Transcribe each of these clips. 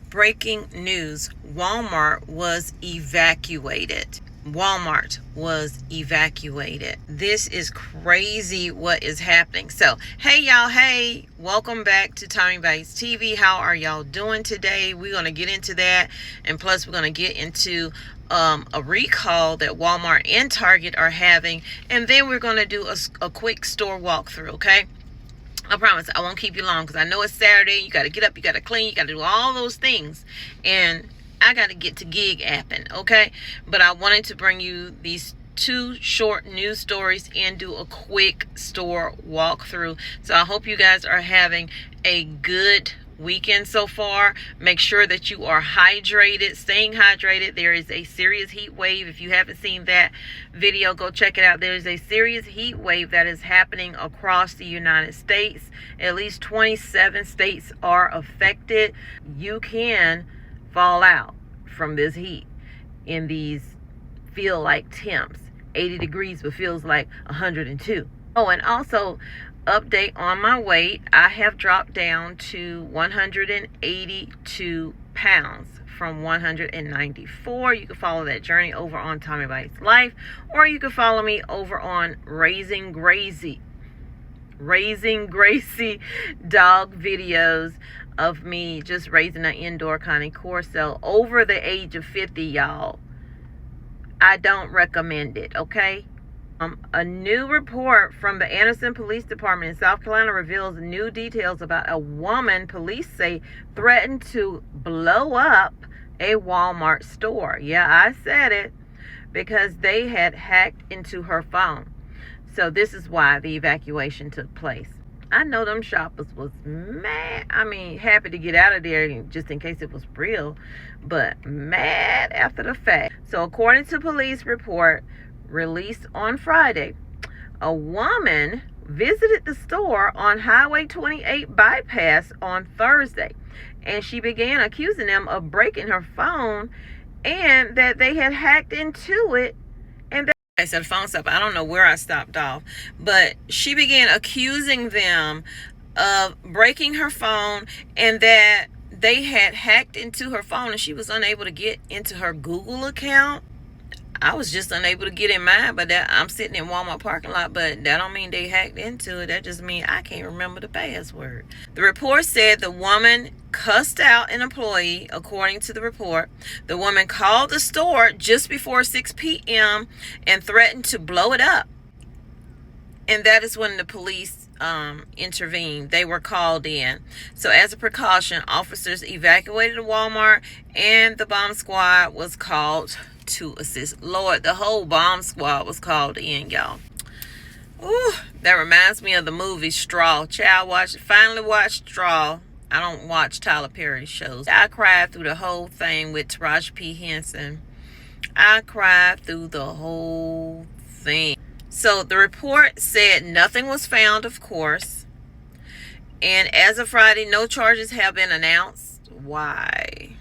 Breaking news, Walmart was evacuated. Walmart was evacuated. This is crazy what is happening. So, hey y'all, hey, welcome back to TOMMYBITES How are y'all doing today? We're going to get into that. And plus, we're going to get into a recall that Walmart and Target are having. And then we're going to do a quick store walkthrough, okay? I promise I won't keep you long because I know it's Saturday. You got to get up, you got to clean, you got to do all those things. And I got to get to gig apping, okay? But I wanted to bring you these two short news stories and do a quick store walkthrough. So I hope you guys are having a good weekend so far. Make sure that you are hydrated, staying hydrated. There is a serious heat wave. If you haven't seen that video, go check it out. There's a serious heat wave that is happening across the United States. At least 27 states are affected. You can fall out from this heat in these feel like temps. 80 degrees but feels like 102. Oh, and also update on my weight. I have dropped down to 182 pounds from 194. You can follow that journey over on Tommy Bites Life, or you can follow me over on Raising Gracie dog videos of me just raising an indoor Connie Corso over the age of 50, y'all. I don't recommend it, okay? A new report from the Anderson Police Department in South Carolina reveals new details about a woman police say threatened to blow up a Walmart store. Yeah, I said it, because they had hacked into her phone. So this is why the evacuation took place. I know them shoppers was mad. I mean, happy to get out of there just in case it was real, but mad after the fact. So according to police report released on Friday, a woman visited the store on Highway 28 bypass on Thursday, and she began accusing them of breaking her phone and that they had hacked into it. And I said phone stop. I don't know where I stopped off, but she began accusing them of breaking her phone and that they had hacked into her phone and she was unable to get into her Google account. I was just unable to get in mine, but that I'm sitting in Walmart parking lot, but that don't mean they hacked into it. That just means I can't remember the password. The report said the woman cussed out an employee. According to the report, the woman called the store just before 6 p.m. and threatened to blow it up. And that is when the police intervened. They were called in. So as a precaution, officers evacuated the Walmart and the bomb squad was called to assist. Lord, the whole bomb squad was called in, y'all. Ooh, that reminds me of the movie Straw. Finally watched Straw. I don't watch Tyler Perry shows. I cried through the whole thing with Taraji P. Henson. I cried through the whole thing. So the report said nothing was found, of course. And as of Friday, no charges have been announced. Why?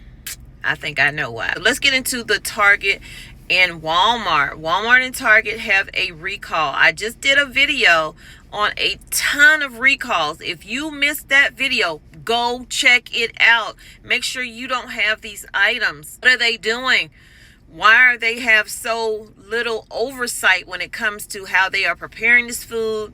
I think I know why. Let's get into the Target and Walmart. Walmart and Target have a recall. I just did a video on a ton of recalls. If you missed that video, go check it out. Make sure you don't have these items. What are they doing? Why are they have so little oversight when it comes to how they are preparing this food?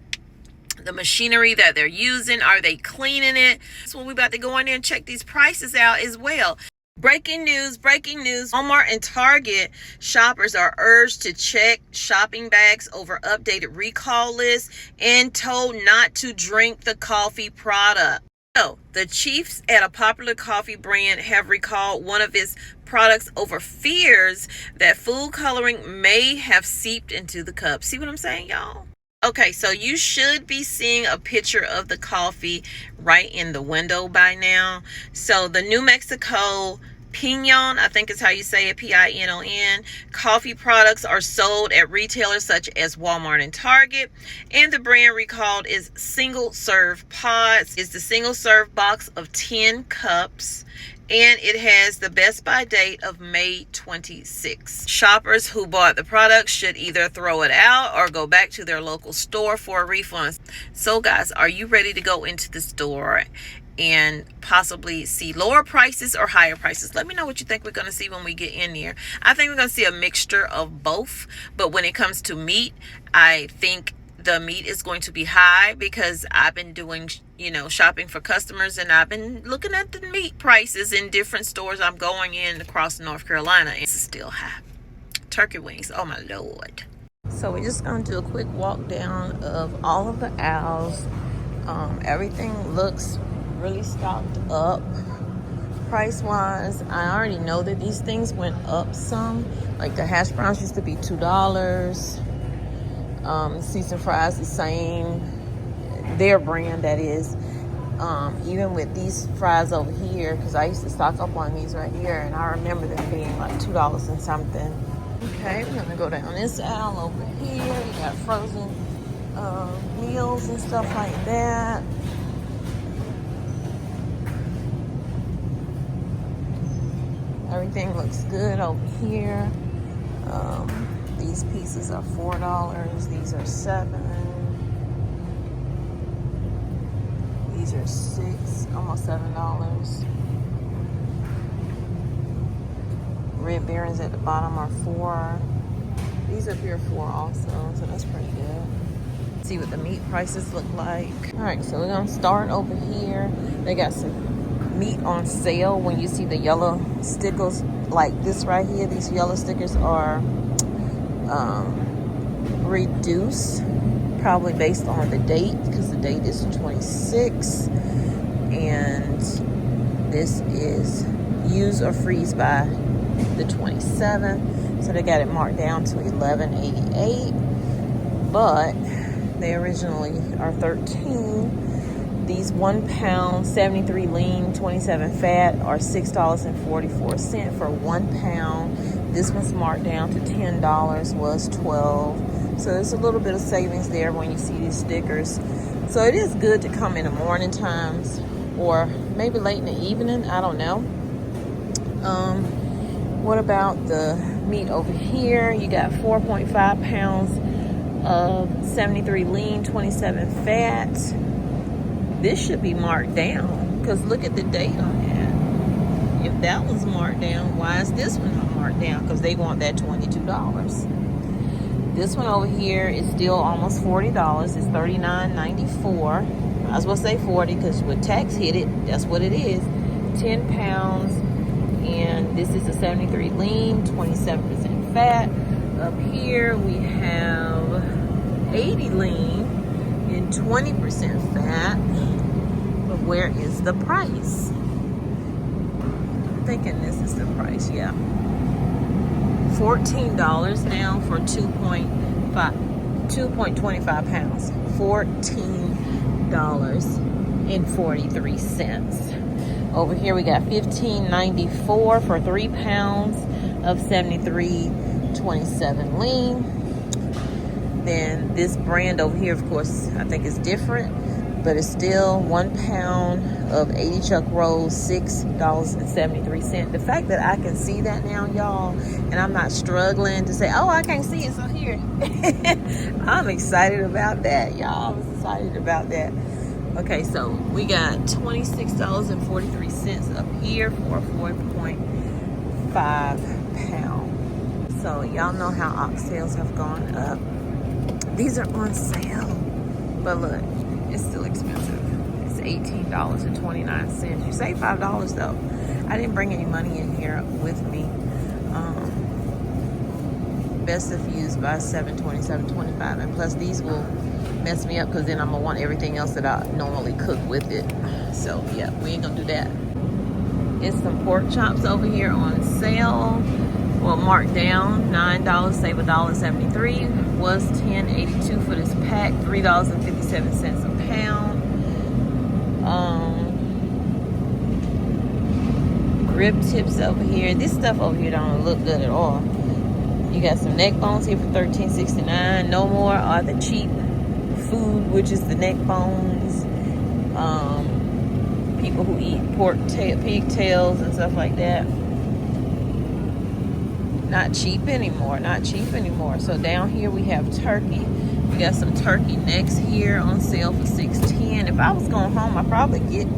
The machinery that they're using, are they cleaning it? So we're about to go in there and check these prices out as well. Breaking news. Walmart and Target shoppers are urged to check shopping bags over updated recall lists and told not to drink the coffee product. So, the chiefs at a popular coffee brand have recalled one of its products over fears that food coloring may have seeped into the cup. See what I'm saying, y'all? Okay, so you should be seeing a picture of the coffee right in the window by now. So the New Mexico Pinon, I think is how you say it, Pinon, coffee products are sold at retailers such as Walmart and Target. And the brand recalled is single serve pods. It's the single serve box of 10 cups. And it has the best by date of May 26. Shoppers who bought the product should either throw it out or go back to their local store for a refund. So guys, are you ready to go into the store and possibly see lower prices or higher prices. Let me know what you think we're going to see when we get in here. I think we're going to see a mixture of both, but when it comes to meat, I think the meat is going to be high because I've been doing, you know, shopping for customers, and I've been looking at the meat prices in different stores I'm going in across North Carolina, and it's still high. Turkey wings, oh my Lord. So we're just going to do a quick walk down of all of the aisles. Everything looks really stocked up price wise. I already know that these things went up some. Like the hash browns used to be $2. Seasoned fries the same, their brand that is. Even with these fries over here, because I used to stock up on these right here, and I remember them being like $2 and something. Okay, we're gonna go down this aisle over here. We got frozen meals and stuff like that. Everything looks good over here. These pieces are $4. These are $7. These are $6, almost $7. Red Barons at the bottom are $4. These up here are $4 also, so that's pretty good. See what the meat prices look like. All right, so we're gonna start over here. They got some meat on sale. When you see the yellow stickers like this right here, these yellow stickers are reduced, probably based on the date, because the date is 26, and this is use or freeze by the 27th. So they got it marked down to $11.88, but they originally are $13. These 1 pound 73 lean 27 fat are $6.44 for 1 pound. This one's marked down to $10, was $12. So there's a little bit of savings there when you see these stickers. So it is good to come in the morning times or maybe late in the evening, I don't know. What about the meat over here? You got 4.5 pounds of 73 lean, 27 fat. This should be marked down because look at the date on that. If that was marked down, why is this one not marked down? Because they want that $22. This one over here is still almost $40. It's $39.94. I was going to say 40 because with tax hit it, that's what it is. 10 pounds. And this is a 73 lean, 27% fat. Up here we have 80 lean and 20% fat. But where is the price? I'm thinking this is the price, yeah. $14 now for 2.25 pounds. $14.43. Over here we got $15.94 for 3 pounds of 73 27 lean. Then this brand over here, of course, I think is different, but it's still 1 pound of 80 chuck rolls, $6.73. The fact that I can see that now, y'all, and I'm not struggling to say, oh, I can't see it, so here. I'm excited about that, y'all. I'm excited about that. Okay, so we got $26.43 up here for a 4.5 pound. So y'all know how oxtails have gone up. These are on sale, but look, it's still expensive. It's $18.29. You save $5 though. I didn't bring any money in here with me. Best if used by $7.27.25, and plus these will mess me up because then I'm gonna want everything else that I normally cook with it. So yeah, we ain't gonna do that. It's some pork chops over here on sale. Well, marked down, $9, save $1.73. Was $10.82 for this pack, $3.57 a pound. Rib tips over here. This stuff over here don't look good at all. You got some neck bones here for $13.69. No more are the cheap food, which is the neck bones. People who eat pigtails and stuff like that. Not cheap anymore. Not cheap anymore. So down here we have turkey. We got some turkey necks here on sale for $6.10. If I was going home, I'd probably get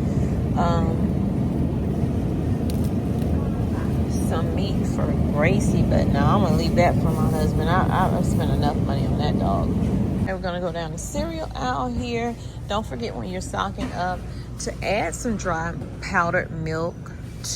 some meat for Gracie, but no, I'm gonna leave that for my husband. I spent enough money on that dog. And we're gonna go down the cereal aisle here. Don't forget when you're stocking up to add some dry powdered milk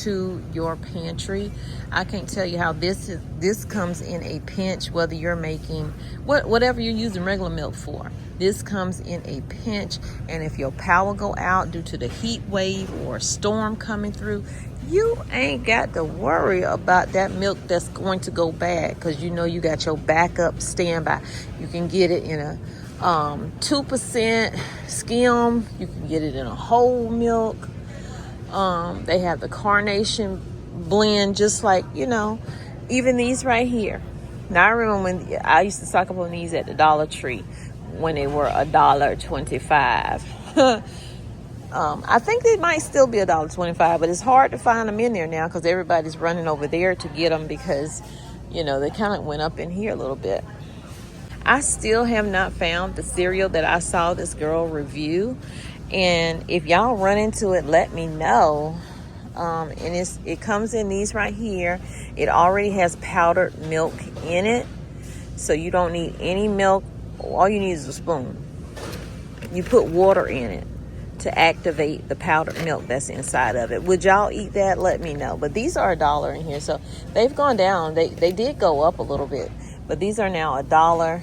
to your pantry. I can't tell you how this comes in a pinch, whether you're making whatever you're using regular milk for. This comes in a pinch, and if your power go out due to the heat wave or a storm coming through, you ain't got to worry about that milk that's going to go bad, because you know you got your backup standby. You can get it in a 2% skim. You can get it in a whole milk. They have the carnation blend, just like, you know, even these right here. Now I remember when I used to stock up on these at the Dollar Tree when they were $1.25. I think they might still be $1.25, but it's hard to find them in there now because everybody's running over there to get them, because, you know, they kind of went up in here a little bit. I still have not found the cereal that I saw this girl review, and if y'all run into it, let me know. And it comes in these right here. It already has powdered milk in it, so you don't need any milk. All you need is a spoon. You put water in it to activate the powdered milk that's inside of it. Would y'all eat that? Let me know. But these are $1 in here, so they've gone down. They did go up a little bit, but these are now $1.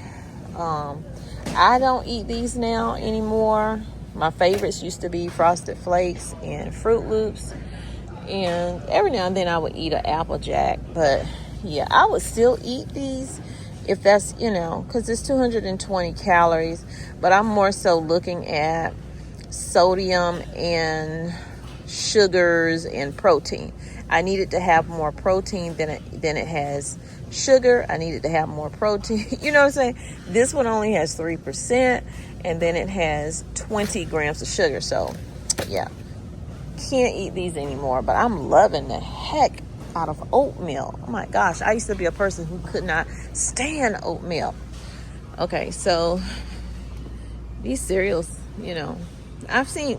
I don't eat these now anymore. My favorites used to be Frosted Flakes and Fruit Loops, and every now and then I would eat an Apple Jack. But yeah, I would still eat these if that's, you know, because it's 220 calories, but I'm more so looking at sodium and sugars and protein. I needed to have more protein than it has sugar. I needed to have more protein. You know what I'm saying? This one only has 3%, and then it has 20 grams of sugar. So yeah, can't eat these anymore, but I'm loving the heck out of oatmeal. Oh my gosh, I used to be a person who could not stand oatmeal. Okay, so these cereals, you know, I've seen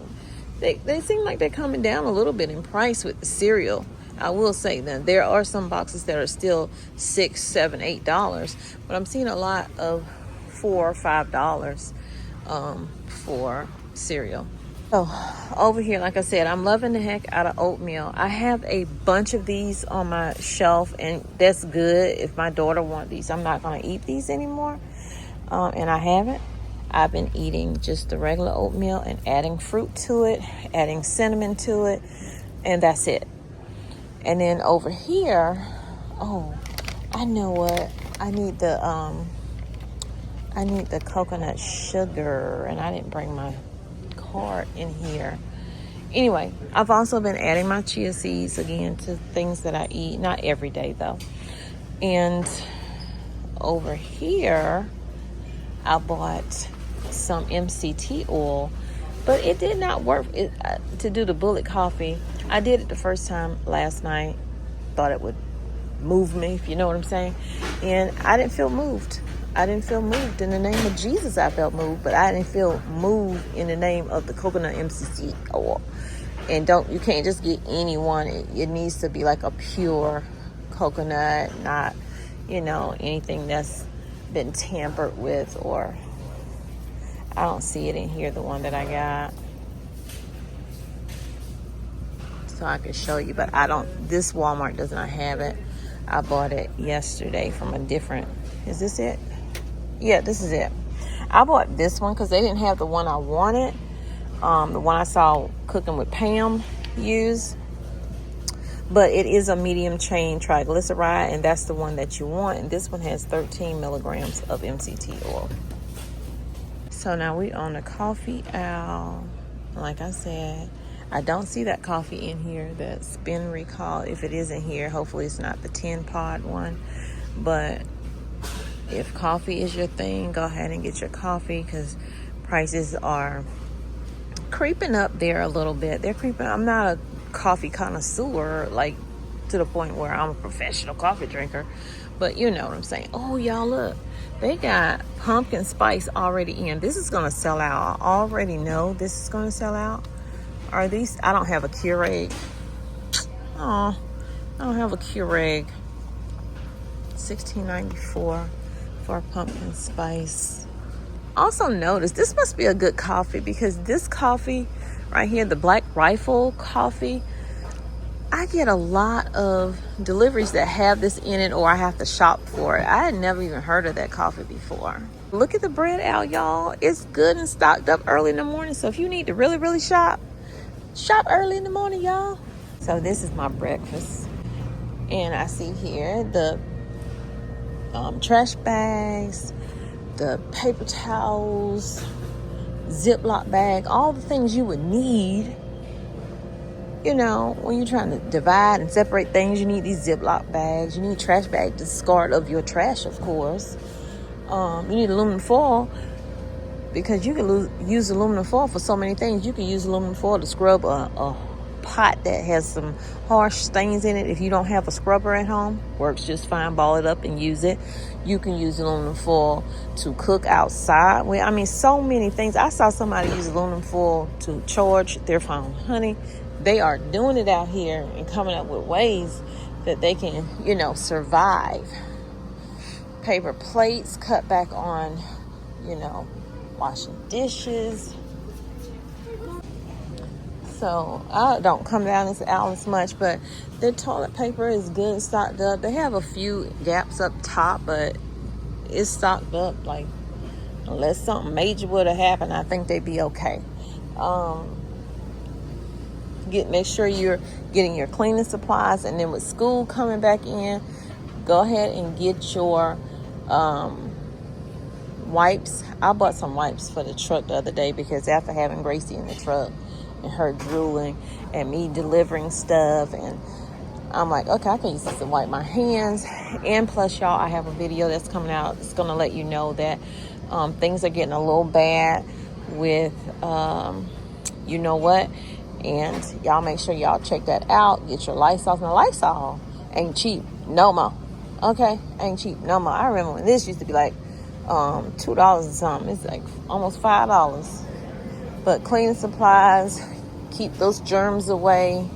they seem like they're coming down a little bit in price with the cereal. I will say that there are some boxes that are still $6, $7, $8, but I'm seeing a lot of $4 or $5 for cereal. So over here, like I said, I'm loving the heck out of oatmeal. I have a bunch of these on my shelf, and that's good. If my daughter wants these, I'm not going to eat these anymore, and I haven't. I've been eating just the regular oatmeal and adding fruit to it, adding cinnamon to it, and that's it. And then over here, oh, I know what I need, the coconut sugar, and I didn't bring my card in here. Anyway, I've also been adding my chia seeds again to things that I eat, not every day though. And over here, I bought some MCT oil, but it did not work to do the bullet coffee. I did it the first time last night. Thought it would move me, if you know what I'm saying. And I didn't feel moved. I didn't feel moved. In the name of Jesus, I felt moved, but I didn't feel moved in the name of the coconut MCT oil. And you can't just get any one. It needs to be like a pure coconut, not, you know, anything that's been tampered with, or I don't see it in here, the one that I got. So I can show you, but this Walmart does not have it. I bought it yesterday from a different, is this it? Yeah, this is it. I bought this one because they didn't have the one I wanted. The one I saw Cooking with Pam use. But it is a medium chain triglyceride, and that's the one that you want. And this one has 13 milligrams of MCT oil. So now we on the coffee aisle. Like I said, I don't see that coffee in here, that spin recall. If it is in here, hopefully it's not the 10 pod one. But if coffee is your thing, go ahead and get your coffee, because prices are creeping up there a little bit. They're creeping. I'm not a coffee connoisseur, like to the point where I'm a professional coffee drinker, but you know what I'm saying. Oh, y'all, look, they got pumpkin spice already in. This is gonna sell out. I already know this is gonna sell out. Are these? I don't have a Keurig. Oh, I don't have a Keurig. $16.94 for pumpkin spice. Also notice this must be a good coffee, because this coffee right here, the Black Rifle coffee, I get a lot of deliveries that have this in it, or I have to shop for it. I had never even heard of that coffee before. Look at the bread out, y'all. It's good and stocked up early in the morning. So if you need to really, really shop early in the morning, y'all. So this is my breakfast. And I see here the trash bags, the paper towels, Ziploc bag, all the things you would need. You know, when you're trying to divide and separate things, you need these Ziploc bags. You need trash bag to discard of your trash, of course. You need aluminum foil, because you can use aluminum foil for so many things. You can use aluminum foil to scrub a pot that has some harsh stains in it. If you don't have a scrubber at home, works just fine. Ball it up and use it. You can use aluminum foil to cook outside. Well, I mean, so many things. I saw somebody use aluminum foil to charge their phone. Honey, they are doing it out here and coming up with ways that they can, you know, survive. Paper plates, cut back on, you know, washing dishes. So I don't come down this aisle as much, but their toilet paper is good and stocked up. They have a few gaps up top, but it's stocked up. Like, unless something major would have happened, I think they'd be okay. Make sure you're getting your cleaning supplies, and then with school coming back in, go ahead and get your wipes. I bought some wipes for the truck the other day, because after having Gracie in the truck and her drooling and me delivering stuff, and I'm like, okay, I can use this to wipe my hands. And plus, y'all, I have a video that's coming out. It's going to let you know that things are getting a little bad with you know what, and y'all make sure y'all check that out. Get your Lysol. Now, Lysol ain't cheap no more. Okay, ain't cheap no more. I remember when this used to be like $2 and something. It's like almost $5. But cleaning supplies, keep those germs away.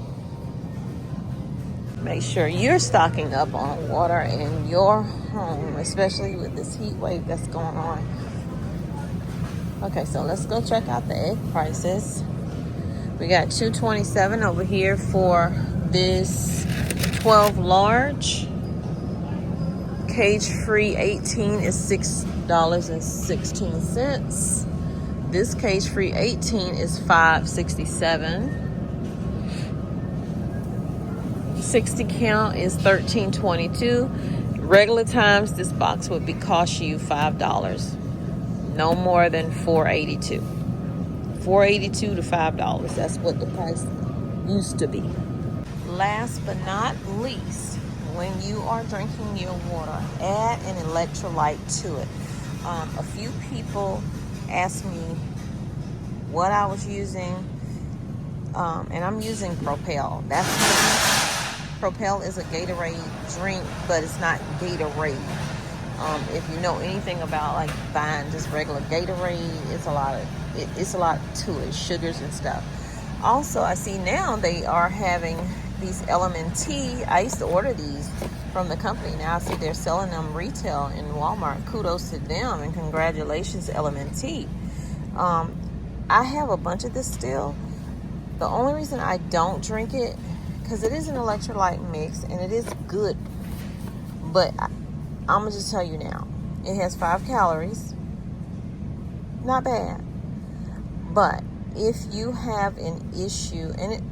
Make sure you're stocking up on water in your home, especially with this heat wave that's going on. Okay, so let's go check out the egg prices. We got $2.27 over here for this 12 large. Cage-free 18 is $6.16. This cage-free 18 is $5.67. 60 count is $13.22. Regular times, this box would cost you $5. No more than $4.82. $4.82 to $5. That's what the price used to be. Last but not least, when you are drinking your water, add an electrolyte to it. A few people asked me what I was using, and I'm using Propel. Propel is a Gatorade drink, but it's not Gatorade. If you know anything about like buying just regular Gatorade, it's a lot to it, sugars and stuff. Also, I see now they are having these LMNT. I used to order these from the company. Now I see they're selling them retail in Walmart. Kudos to them, and congratulations to LMNT. I have a bunch of this still. The only reason I don't drink it, because it is an electrolyte mix and it is good, but I'm gonna just tell you now, it has 5 calories. Not bad. But if you have an issue, and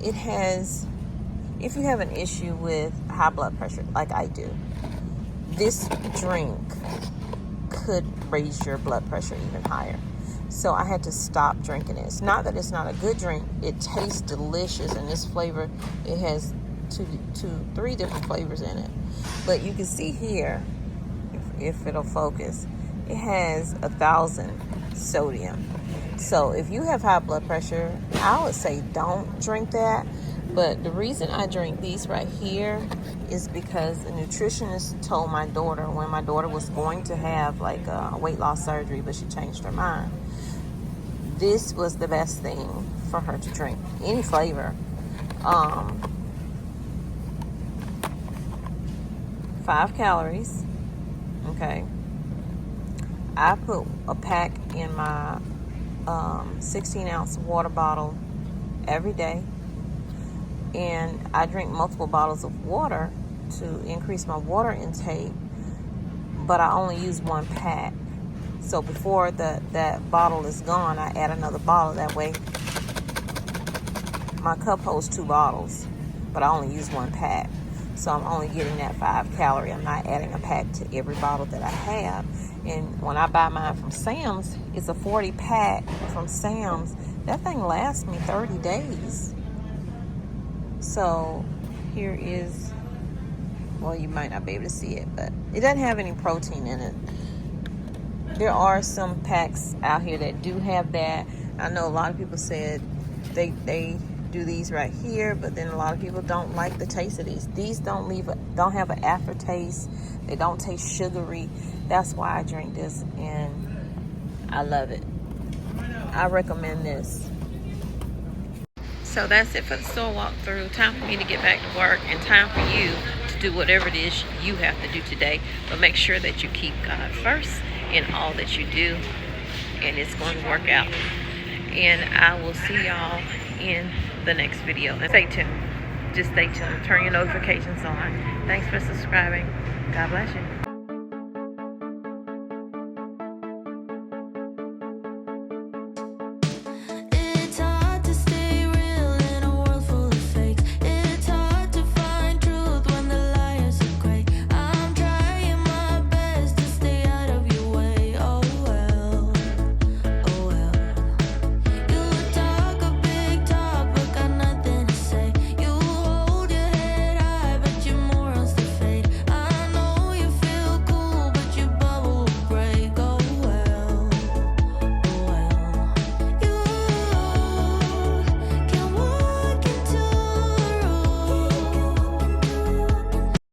if you have an issue with high blood pressure, like I do, this drink could raise your blood pressure even higher. So I had to stop drinking it. It's not that it's not a good drink. It tastes delicious, and this flavor, it has three different flavors in it. But you can see here, if it'll focus, it has 1,000 sodium. So if you have high blood pressure, I would say don't drink that. But the reason I drink these right here is because the nutritionist told my daughter, when my daughter was going to have like a weight loss surgery, but she changed her mind, this was the best thing for her to drink. Any flavor. 5 calories. Okay. I put a pack in my 16-ounce water bottle every day. And I drink multiple bottles of water to increase my water intake, but I only use 1 pack. So before that bottle is gone, I add another bottle. That way my cup holds 2 bottles, but I only use 1 pack. So I'm only getting that 5 calorie. I'm not adding a pack to every bottle that I have. And when I buy mine from Sam's, it's a 40 pack from Sam's. That thing lasts me 30 days. So here is, well, you might not be able to see it, but it doesn't have any protein in it. There are some packs out here that do have that. I know a lot of people said they do these right here, but then a lot of people don't like the taste of these. These don't have an aftertaste. They don't taste sugary. That's why I drink this, and I love it. I recommend this. So that's it for the store walkthrough. Time for me to get back to work, and time for you to do whatever it is you have to do today. But make sure that you keep God first in all that you do, and it's going to work out. And I will see y'all in the next video. And stay tuned. Just stay tuned. Turn your notifications on. Thanks for subscribing. God bless you.